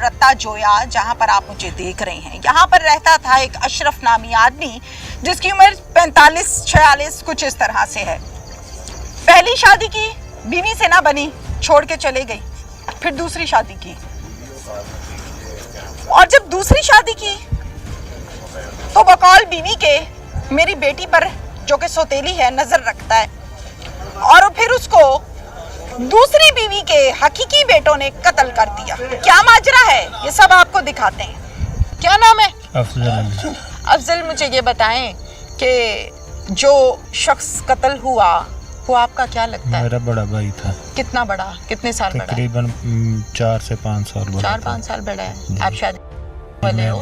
रत्ता जोया, जहां पर आप मुझे देख रहे हैं, यहाँ पर रहता था एक अशरफ नामी आदमी जिसकी उम्र 45-46 कुछ इस तरह से है। पहली शादी की, बीवी से ना बनी, छोड़ के चले गई। फिर दूसरी शादी की, और जब दूसरी शादी की तो बकौल बीवी के मेरी बेटी पर, जो कि सौतेली है, नजर रखता है, और फिर उसको दूसरी बीवी के हकीकी बेटों ने कत्ल कर दिया। क्या माजरा है, ये सब आपको दिखाते हैं। क्या नाम है? अफजल। अफजल, मुझे ये बताएं कि जो शख्स कत्ल हुआ वो आपका क्या लगता है? मेरा बड़ा भाई था। कितना बड़ा, कितने साल बड़ा? तकरीबन 4 से 5 साल बड़ा। 4-5 साल बड़ा है। आप शादी वाले हो?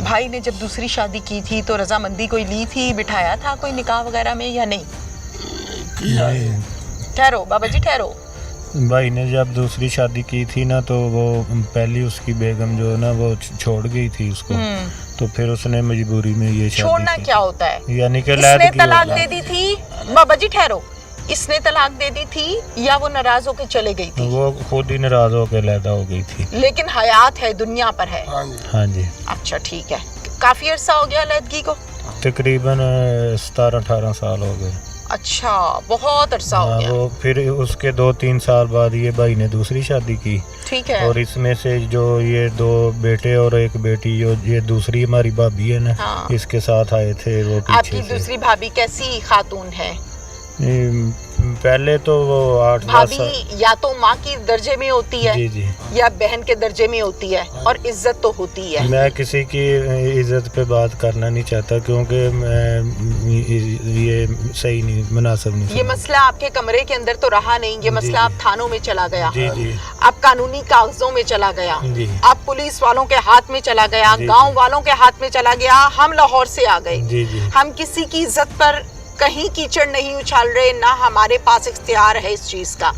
भाई ने जब दूसरी शादी की थी तो रजामंदी कोई ली थी, बिठाया था कोई निकाह वगैरह में या नहीं? ठहरो बाबा जी, ठहरो। भाई ने जब दूसरी शादी की थी ना, तो वो पहली उसकी बेगम जो ना वो छोड़ गई थी उसको, तो फिर उसने मजबूरी में ये शादी छोड़ना क्या होता है? यानी कि इसने तलाक दे दी थी। बाबा जी ठहरो, इसने तलाक दे दी थी या वो नाराज होकर चले गई थी? वो खुद ही नाराज होकर लैदा हो गई थी। लेकिन हयात है, दुनिया पर है। हाँ जी। अच्छा ठीक है। काफी अरसा हो गया लैदगी को? तकरीबन 17-18 साल हो गए। अच्छा, बहुत अरसा हो गया। वो फिर उसके 2-3 साल बाद ये भाई ने दूसरी शादी की। ठीक है। और इसमें से जो ये 2 बेटे और 1 बेटी, जो ये दूसरी हमारी भाभी है ना, हाँ। इसके साथ आए थे वो पीछे आपकी से। दूसरी भाभी कैसी खातून है? पहले तो वो 8-10 भाभी या तो माँ की दर्जे में होती है, जी जी, या बहन के दर्जे में होती है, और इज्जत तो होती है। मैं किसी की इज्जत पे बात करना नहीं चाहता, क्योंकि ये सही नहीं, मुनासिब नहीं। ये मसला आपके कमरे के अंदर तो रहा नहीं, ये मसला आप थानों में चला गया। जी जी। आप कानूनी कागजों में चला गया, जी। आप पुलिस वालों के हाथ में चला गया, गांव वालों के हाथ में चला गया। हम लाहौर से आ गए। जी जी। हम किसी की इज्जत पर कहीं कीचड़ नहीं उछाल रहे, ना हमारे पास इख्तियार है इस चीज का,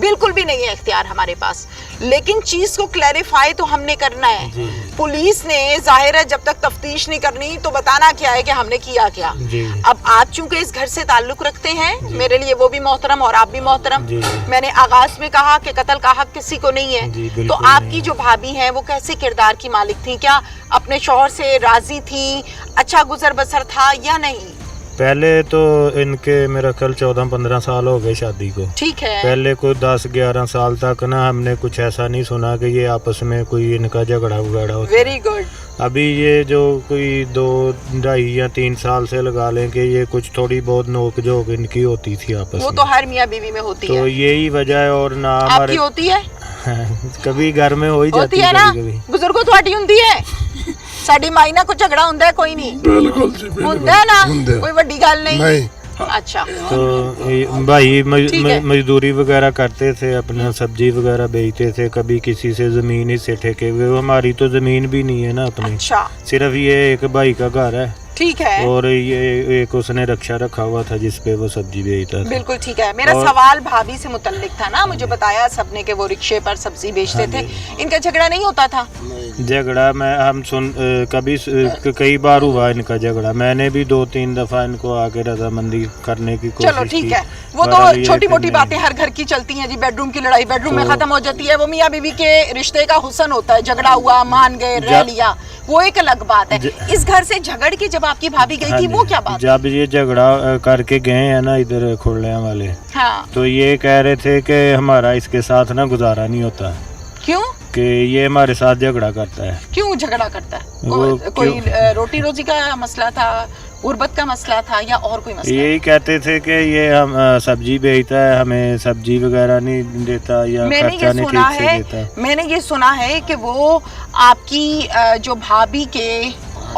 बिल्कुल भी नहीं है इख्तियार हमारे पास। लेकिन चीज को क्लैरिफाई तो हमने करना है। पुलिस ने जाहिर है जब तक तफ्तीश नहीं करनी तो बताना क्या है कि हमने किया क्या। अब आप चूंकि इस घर से ताल्लुक रखते हैं, मेरे लिए वो भी मोहतरम और आप भी मोहतरम। मैंने आगाज में कहा कि कत्ल का हक किसी को नहीं है, तो आपकी जो भाभी हैं वो कैसे किरदार की मालिक थी? क्या अपने शौहर से राजी थी? अच्छा गुजर बसर था या नहीं? पहले तो इनके मेरा ख्याल 14-15 साल हो गए शादी को। ठीक है। पहले कोई 10-11 साल तक ना हमने कुछ ऐसा नहीं सुना कि ये आपस में कोई इनका झगड़ा वगड़ा हो। Very good. अभी ये जो कोई 2-2.5 या 3 साल से लगा लें कि ये कुछ थोड़ी बहुत नोक झोंक इनकी होती थी आपस में। वो तो हर मियाँ बीवी में होती है। तो यही वजह है। और ना आपकी होती है? कभी घर में हो ही जाती है ना, बुजुर्गों थोड़ी हुंदी है। साडी माई ना कुछ झगड़ा हुंदा है कोई नहीं? बिल्कुल हुंदा है ना, कोई बड़ी गल नहीं। अच्छा। तो भाई मजदूरी वगैरह करते थे, अपना सब्जी वगैरह बेचते थे, कभी किसी से जमीन ही से ठेके हुए। हमारी तो जमीन भी नहीं है ना अपनी। अच्छा। सिर्फ ये एक भाई का घर है। ठीक है। और ये एक उसने रक्षा रखा हुआ था जिसपे वो सब्जी बेचता था। बिल्कुल ठीक है। मेरा सवाल भाभी से मुतल्लिक था ना, मुझे बताया सबने कि वो रिक्शे पर सब्जी बेचते थे। इनका झगड़ा नहीं होता था? झगड़ा हम कभी कई बार हुआ इनका झगड़ा। मैंने भी 2-3 दफा इनको आके रजामंदी करने की कोशिश की। चलो ठीक है, वो तो छोटी मोटी बातें हर घर की चलती हैं जी। बेडरूम की लड़ाई बेडरूम में खत्म हो जाती है, वो मियाँ बीवी के रिश्ते का हुस्न होता है। झगड़ा हुआ, मान गए, रह लिया, वो एक अलग बात है। इस घर से झगड़ के जब आपकी भाभी गई थी, वो क्या बात? जब ये झगड़ा करके गए हैं ना इधर खुरलियां वाले, हाँ, तो ये कह रहे थे कि हमारा इसके साथ ना गुजारा नहीं होता। क्यों? कि ये हमारे साथ झगड़ा करता है। क्यों झगड़ा करता है? कोई रोटी रोजी का मसला था, गुर्बत का मसला था, या और कोई मसला? यही कहते थे कि ये हम सब्जी बेचता है, हमें सब्जी वगैरह नहीं देता या खर्चा नहीं ठीक से देता। मैंने ये सुना है कि वो आपकी जो भाभी के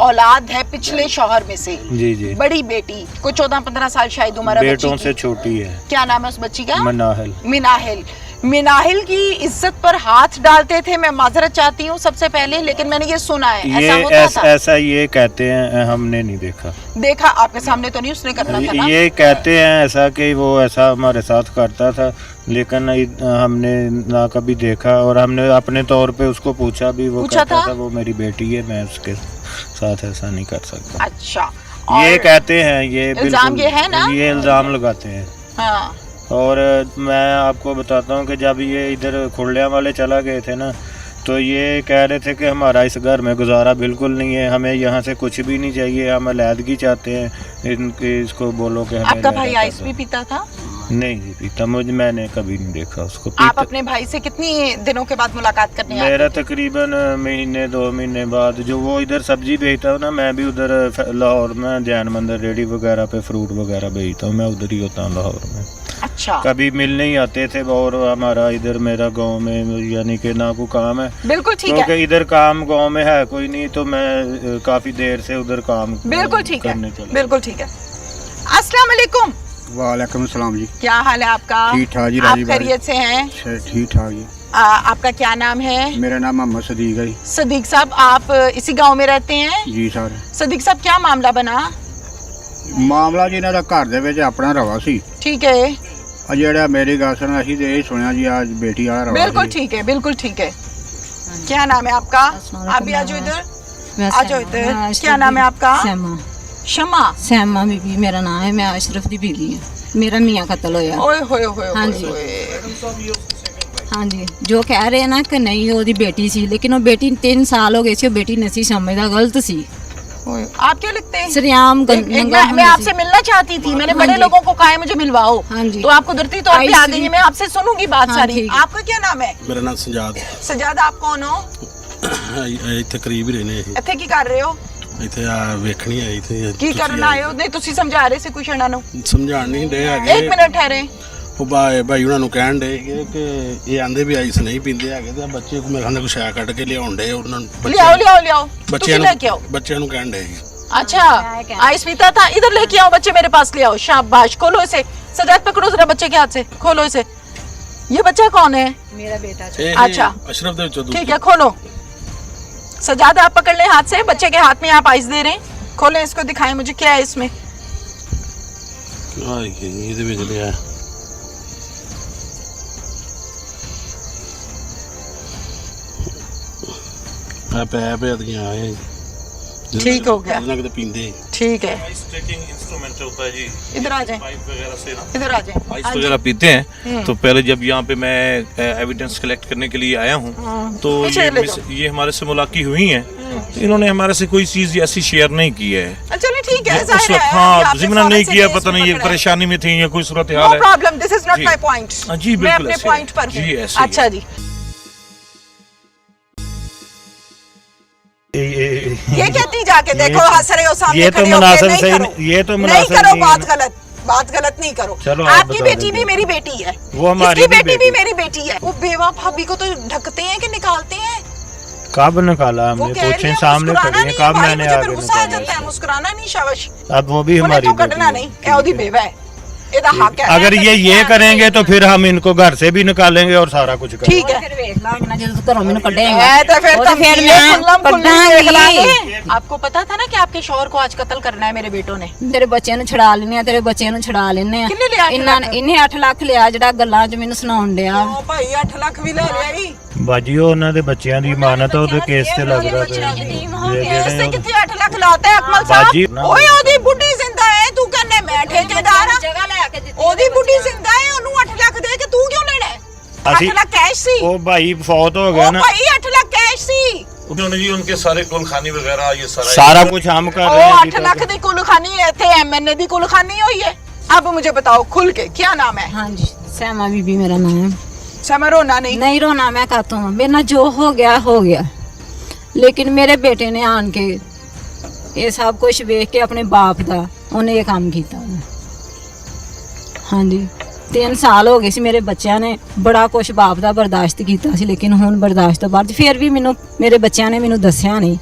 औलाद है पिछले शौहर में से। जी जी। बड़ी बेटी को 14-15 साल शायद उम्र है, बेटों से छोटी है। क्या नाम है उस बच्ची का? मिनाहिल। मिनाहिल। मिनाहिल की इज्जत पर हाथ डालते थे। मैं माजरत चाहती हूँ सबसे पहले, लेकिन मैंने ये सुना है ऐसा होता था। ऐसा ये कहते हैं, हमने नहीं देखा। देखा आपके सामने तो नहीं उसने करना था ना? ये कहते हैं ऐसा कि वो ऐसा हमारे साथ करता था, लेकिन हमने ना कभी देखा। और हमने अपने तौर पे उसको पूछा भी, वो कहता था वो मेरी बेटी है, मैं उसके साथ ऐसा नहीं कर सकता। अच्छा। ये कहते हैं, ये इल्जाम ये है ना? ये इल्जाम लगाते हैं। हाँ। और मैं आपको बताता हूँ कि जब ये इधर खुरलियां वाले चला गए थे ना, तो ये कह रहे थे कि हमारा इस घर में गुजारा बिल्कुल नहीं है, हमें यहाँ से कुछ भी नहीं चाहिए, हम अलहदगी चाहते हैं। इनके इसको बोलो कि हमें आपका भाई अलहदा आइस कर भी दो। पीता था? नहीं जी पीता, मैंने कभी नहीं देखा उसको आप पीता। अपने भाई से कितनी दिनों के बाद मुलाकात करने आए मेरा थे? तकरीबन महीने 2 महीने बाद, जो वो इधर सब्जी बेचता हूँ ना, मैं भी उधर लाहौर में ध्यान मंदिर रेडी वगैरह पे फ्रूट वगैरह बेचता हूँ, मैं उधर ही होता हूँ लाहौर में। अच्छा, कभी मिलने ही आते थे, और हमारा इधर मेरा गांव में यानी कि ना कोई काम है, बिल्कुल ठीक क्योंकि है, इधर काम गांव में है कोई नहीं, तो मैं काफी देर से उधर काम बिल्कुल ठीक है, करने चला। बिल्कुल ठीक है। अस्सलाम वालेकुम। वालेकुम सलाम जी। क्या हाल है आपका? ठीक ठाक जी, आप राजी भाई। खैरियत से हैं? ठीक ठाक जी। आपका क्या नाम है? मेरा नाम मोहम्मद सदीक है। सदीक साहब, आप इसी गांव में रहते हैं? जी सर। सदीक साहब, क्या मामला बना? ਮਾਮਲਾ ਜੀ ਇਹਨਾਂ ਦਾ ਘਰ ਦੇ ਵਿੱਚ ਆਪਣਾ ਰਵਾ ਸੀ। ठीक है, ਆ ਜਿਹੜਾ ਮੇਰੀ ਗੱਲ ਸੁਣ, ਅਸੀਂ ਤੇ ਇਹ ਸੁਣਿਆ ਜੀ ਅੱਜ ਬੇਟੀ ਵਾਲਾ ਰਵਾ बिल्कुल ਸੀ। ठीक है, बिल्कुल ठीक है। क्या नाम है आपका? आप भी आ जाओ इधर, आ जाओ इधर। क्या नाम है आपका? सैमा। शमा। सैमा बीबी मेरा नाम है, मैं अशरफ दी बीवी हूँ। मेरा मियाँ कत्ल होया। ओए होए होए हाँ होए जी। होए। हाँ जी, जो कह रहे हैं ना कि नहीं वो दी बेटी सी, लेकिन वो बेटी 3 साल हो गए सी, वो बेटी नहीं सी समझदा, गलत सी। ओए, आप क्या लिखते हैं? सरियाम मैं आपसे मिलना चाहती थी, मैंने हाँ बड़े जी। लोगों को कहा है मुझे मिलवाओ, हाँ जी। तो आप कुदरती तौर पे आ आइस गई भी- हैं, मैं आपसे सुनूंगी बात हाँ, सारी। ठीक है। आपका क्या नाम है? ਮੇਰਾ ਨਾਮ ਸਜਾਦ सजाद, आप कौन हो? ਇੱਥੇ ਕਰੀਬ ਹੀ ਰਹਿੰਦੇ ਇੱਥੇ ਕੀ ਕਰ ਰਹੇ ਹੋ? ਇੱਥੇ ਆ ਵੇਖਣੀ ਆਈ ਇੱਥੇ ਕੀ ਕਰਨ ਆਏ ਹੋ? ਨਹੀਂ, ਤੁਸੀਂ ਸਮਝਾ ਰਹੇ ਸੀ ਕੁਛ ਇਹਨਾਂ ਨੂੰ। ਸਮਝਾਣ ਨਹੀਂ ਦੇ ਇੱਕ ਹੈਗੇ ਮਿੰਟ ਠਹਿਰੇ। ਉਹ ਭਾਈ ਉਹਨਾਂ ਨੂੰ ਕਹਿਣ ਦੇ ਕਿ ਇਹ ਆਂਦੇ ਵੀ ਆਈਸ ਨਹੀਂ ਪੀਂਦੇ ਹੈਗੇ ਤੇ ਬੱਚੇ ਕੋ ਮੇਰੇ ਖਿਆਲ ਨਾਲ ਕੁਛ ਆ ਕੱਢ ਕੇ ਲਿਆਉਣ ਦੇ ਉਹਨਾਂ ਨੂੰ ਲਿਆਓ ਲਿਆਓ ਲਿਆਓ, ਬੱਚਿਆਂ ਤੁਸੀਂ ਲੈ ਕੇ आओ। ਬੱਚਿਆਂ ਨੂੰ ਕਹਿਣ ਦੇ अच्छा, आइस पीता था? इधर लेके आओ, बच्चे मेरे पास ले आओ। शाबाश, खोलो इसे। सजाद पकड़ो जरा बच्चे के हाथ से, खोलो इसे। ये बच्चा कौन है? मेरा बेटा। अच्छा। अशरफ ਦੇ ਵਿੱਚੋਂ ठीक है, खोलो। सजाद, आप पकड़ लें हाथ से, बच्चे के हाथ में आप आइस दे रहे हैं, खोलें इसको, दिखाएं मुझे क्या है इसमें। ਇਹਦੇ ਵਿੱਚ ਲਿਆ ਆ ਪੈ ਦੀਆਂ ਆਏ ठीक हो गया। ਇਹਨਾਂ ਕਿਤੇ ਪੀਂਦੇ ठीक है, आइस ट्रैकिंग इंस्ट्रूमेंट होता है जी, इधर आ जाएं, पाइप वगैरह से ना इधर आ जाएं। आइस हाँ जी। वगैरह पीते हैं। तो पहले जब यहाँ पे मैं एविडेंस कलेक्ट करने के लिए आया हूँ, तो पीछे ले जाओ। ये हमारे से मुलाकी हुई हैं, तो इन्होंने हमारे से कोई चीज़ ऐसी शेयर नहीं की है। चलिए ठीक है, उस जाहिर वक्त है, हाँ आपने जिम्ना फौरन नहीं से किया, केस पता नहीं ये पकड़ा है। परेशानी में थी या कोई सूरत नो हाल है। प्रॉब्लम, दिस इज नॉट जी। My point. हाँ जी, मैं बिल्कुल अपने ऐसे पॉइंट है। पर जी, हूँ। ऐसे ही अच्छा है। जी, ये कहती जाके देखो, हंस रहे हो सामने ये तो खड़े होके, मुनासिब नहीं सही करो। नहीं- ये तो नहीं मुनासिब करो, नहीं बात है। गलत, बात गलत नहीं करो। चलो, आप आपकी बता बेटी दीजिए। भी मेरी बेटी है, वो हमारी इसकी भी बेटी भी बेटी। मेरी बेटी है। वो बेवा भाभी को तो ढकते हैं कि निकालते हैं? कब निकाला वो हमने? कह रही पूछे है सामने मुस्कुराना खड़ी है, नहीं है कब भाई, मैंने मुझे फिर आगे गुस्सा आ निकाला जाता है, है? मुस्कुराना नहीं शाबाश। अब वो भी उन्हें हमारी तो बेटी कटना है। नहीं, ए ओदी बेवा है, एदा हक है। अगर ये करेंगे तो फिर हम इनको घर से भी निकालेंगे और सारा कुछ करेंगे। ठीक है। फिर वेख लांगे ना, जब घरों मैंने कड्डेगा। है तो फिर वो तुम फिर ये मैं खुल्लम खुल्ली देख कड्डांगी। लांगे। आपको पता था ना कि आपके शौहर को आज कत्ल करना है मेरे बेटों ने? ਤੇਰੇ ਬੱਚਿਆਂ ਨੂੰ ਛੁਡਾ ਲੈਣੇ ਆ, ਤੇਰੇ ਬੱਚਿਆਂ ਨੂੰ ਛੁਡਾ ਲੈਣੇ ਆ। ਕਿੰਨੇ ਲਿਆ 8 ਇਹਨਾਂ ਨੇ ਲੱਖ? ਇਹਨੇ 8 ਲੱਖ ਲਿਆ, ਜਿਹੜਾ ਗੱਲਾਂ 'ਚ ਮੈਨੂੰ ਸੁਣਾਉਣ ਡਿਆ। ओ भाई 8 लाख भी ले लिया ही। ਬਾਜੀ ਉਹ ਉਹਨਾਂ ਦੇ ਬੱਚਿਆਂ ਦੀ ਇਮਾਨਤ ਹੈ, ਉਹਦੇ ਕੇਸ ਤੇ ਲੱਗ ਰਿਹਾ ਪਿਆ। केस से कितने 8 लाख लाते हैं अकमल बाजी, साहब? ना। ओए ओदी बुढ़ी जिंदा है, तू कहने मैं ठेकेदार हां? ਜਗ੍ਹਾ ਲੈ ਕੇ ਦਿੱਤੀ। ओदी बुढ़ी जिंदा है, ਉਹਨੂੰ 8 ਲੱਖ ਦੇ ਕੇ ਤੂੰ ਕਿਉਂ ਲੈਣਾ ਹੈ? 8 ਅਸੀਂ- ਲੱਖ ਕੈਸ਼ ਸੀ। ਉਹ ਭਾਈ ਫੌਤ ਹੋ ਗਿਆ ओ ਨਾ, भाई 8 लाख कैश सी। उन्होंने जी उनके सारे कुलखानी वगैरह ये सारा कुछ हम कर रहे ओ हैं। 8 ਲੱਖ ਦੀ ਕੁਲਖਾਨੀ ਇੱਥੇ ਐਮਐਨਏ ਦੀ ਕੁਲਖਾਨੀ ਹੋਈ ਹੈ। अब मुझे बताओ खुल के, क्या नाम है? हाँ जी, सैमा बीबी मेरा नाम है। समय रोना नहीं। नहीं रोना मैं कहता हूँ, मेरे ना जो हो गया, लेकिन मेरे बेटे ने आन के ये सब कुछ वेख के अपने बाप दा उन्हें ये काम किया। हाँ जी, 3 साल हो गए सी, मेरे बच्चों ने बड़ा कुछ बाप दा बर्दाश्त किया सी, लेकिन हुण बर्दाश्त तो बाद फिर भी मैनू मेरे बच्चों ने मैनू दस्या नहीं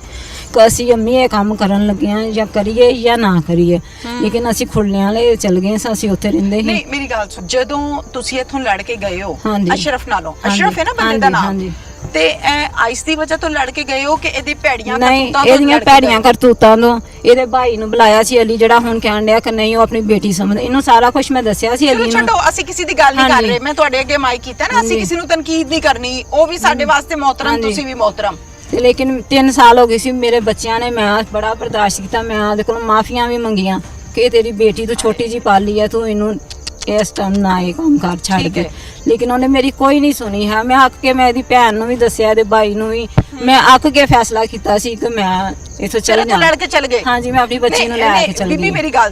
कि असी अम्मी ये काम करन लगे हैं या करिए या ना करिए, लेकिन असी खुल्लियां ले चल गए सां, असी उत्थे रहिंदे ही। ਨਹੀਂ ਮੇਰੀ ਗੱਲ ਸੁਣ, ਜਦੋਂ ਤੁਸੀਂ ਇੱਥੋਂ ਲੜ ਕੇ ਗਏ ਹੋ ਹਾਂਜੀ। ਅਸ਼ਰਫ ਨਾਲੋਂ, ਹਾਂਜੀ, ਅਸ਼ਰਫ ਹੈ ਨਾ ਬੰਦੇ ਦਾ ਹਾਂਜੀ, ਨਾਮ, ਹਾਂਜੀ। ਤੇ ਇਹ ਆਈਸ ਦੀ ਵਜ੍ਹਾ ਤੋਂ ਲੜ ਕੇ ਗਏ ਹੋ ਕਿ ਇਹਦੀ ਭੈੜੀਆਂ ਨਹੀਂ, ਕਰਤੂਤਾਂ ਤੋਂ ਇਹਦੀਆਂ ਲੜ ਕੇ ਭੈੜੀਆਂ ਗਏ? ਕਰਤੂਤਾਂ ਤੋਂ ਇਹਦੇ ਭਾਈ ਨੂੰ ਬੁਲਾਇਆ ਸੀ ਅਲੀ, ਜਿਹੜਾ ਹੁਣ ਕਹਿਣ ਡਿਆ ਕਿ ਨਹੀਂ ਉਹ ਆਪਣੀ ਬੇਟੀ ਸਮਝਦਾ। ਇਹਨੂੰ ਸਾਰਾ ਕੁਝ ਮੈਂ ਦੱਸਿਆ ਸੀ ਚਲੋ ਅਲੀ ਨੂੰ। ਛੱਡੋ, ਅਸੀਂ ਕਿਸੇ ਦੀ ਗੱਲ ਨਹੀਂ ਕਰ ਹਾਂਜੀ। ਰਹੇ, ਮੈਂ ਤੁਹਾਡੇ ਅੱਗੇ ਮਾਈਕ ਕੀਤਾ ਨਾ, ਅਸੀਂ ਹਾਂਜੀ। ਕਿਸੇ ਨੂੰ ਤਨਕੀਦ ਨਹੀਂ ਕਰਨੀ, ਉਹ ਵੀ ਸਾਡੇ ਵਾਸਤੇ ਮੋਹਤਰਮ, ਹਾਂਜੀ। ਤੁਸੀਂ ਵੀ ਮੋਹਤਰਮ। ਤੇ ਲੇਕਿਨ 3 ਸਾਲ ਹੋ ਗਏ ਸੀ, ਮੇਰੇ ਬੱਚਿਆਂ ਨੇ ਮੈਂ ਬੜਾ ਬਰਦਾਸ਼ਤ ਕੀਤਾ, ਮੈਂ ਉਹਦੇ ਕੋਲ ਮਾਫੀਆਂ ਵੀ ਮੰਗੀਆਂ ਕਿ ਤੇਰੀ ਬੇਟੀ ਤੂੰ ਛੋਟੀ ਜੀ ਪਾਲੀ ਆ, ਤੂੰ ਇਹਨੂੰ ਇਸ ਟਾਈਮ ਨਾ ਇਹ ਕੰਮ ਕਰ ਛੱਡ ਠੀਕ ਕੇ। ਹੈ। ਲੇਕਿਨ ਉਹਨੇ ਮੇਰੀ ਕੋਈ ਨਹੀਂ ਸੁਣੀ ਹੈ। ਮੈਂ ਅੱਕ ਕੇ ਮੈਂ ਇਹਦੀ ਭੈਣ ਨੂੰ ਵੀ ਦੱਸਿਆ, ਇਹਦੇ ਬਾਈ ਨੂੰ ਵੀ, ਮੈਂ ਅੱਕ ਕੇ ਫੈਸਲਾ ਕੀਤਾ ਸੀ ਕਿ ਮੈਂ ਇੱਥੋਂ ਫਿਰ ਚੱਲ ਇੱਥੋਂ ਲੜ ਕੇ ਚਲ ਗਏ ਹਾਂਜੀ, ਮੈਂ ਆਪਣੀ ਬੱਚੀ ਨੂੰ ਲੈ ਕੇ ਚਲ ਬੀਬੀ ਗਈ। ਮੇਰੀ ਗੱਲ